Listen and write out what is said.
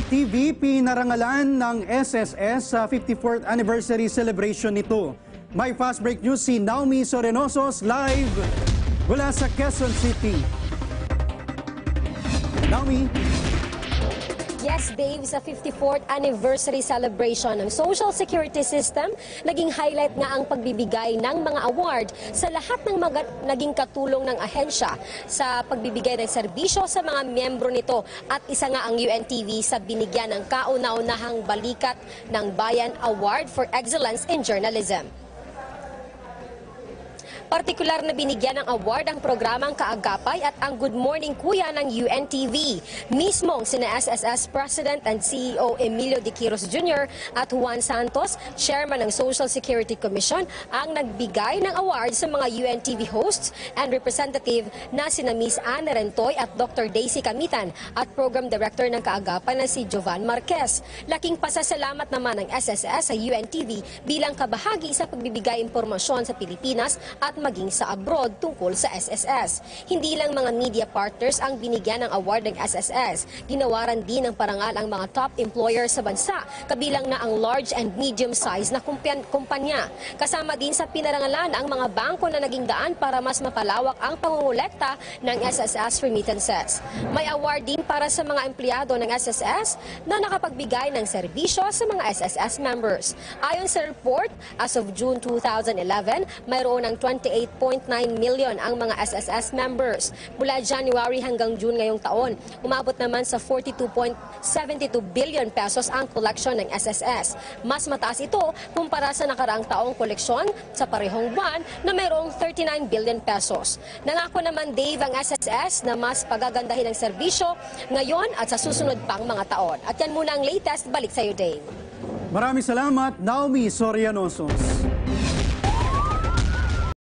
UNTV pinarangalan ng SSS sa 54th anniversary celebration nito. May fast break news si Naomi Sorenosos live mula sa Quezon City. Naomi? Yes, Dave, sa 54th anniversary celebration ng Social Security System, naging highlight nga ang pagbibigay ng mga award sa lahat ng naging katulong ng ahensya sa pagbibigay ng serbisyo sa mga miyembro nito. At isa nga ang UNTV sa binigyan ng kauna-unahang Balikat ng Bayan Award for Excellence in Journalism. Partikular na binigyan ng award ang programang Kaagapay at ang Good Morning Kuya ng UNTV. Mismong sina SSS President and CEO Emilio De Quiros Jr. at Juan Santos, Chairman ng Social Security Commission, ang nagbigay ng award sa mga UNTV hosts and representative na sina Miss Anne Rentoy at Dr. Daisy Camitan at Program Director ng Kaagapay na si Jovan Marquez. Laking pasasalamat naman ng SSS sa UNTV bilang kabahagi sa pagbibigay impormasyon sa Pilipinas at maging sa abroad tungkol sa SSS. Hindi lang mga media partners ang binigyan ng award ng SSS. Ginawaran din ng parangal ang mga top employers sa bansa, kabilang na ang large and medium size na kumpanya. Kasama din sa pinarangalan ang mga bangko na naging daan para mas mapalawak ang pangungulekta ng SSS remittances. May award din para sa mga empleyado ng SSS na nakapagbigay ng serbisyo sa mga SSS members. Ayon sa report, as of June 2011, mayroon ng 28.9 million ang mga SSS members. Mula January hanggang June ngayong taon, umabot naman sa 42.72 billion pesos ang koleksyon ng SSS. Mas mataas ito kumpara sa nakaraang taong koleksyon sa parehong buwan na mayroong 39 billion pesos. Nangako naman, Dave, ang SSS na mas pagagandahin ang serbisyo ngayon at sa susunod pang mga taon. At yan muna ang latest. Balik sa iyo, Dave. Maraming salamat, Naomi Sorenosos.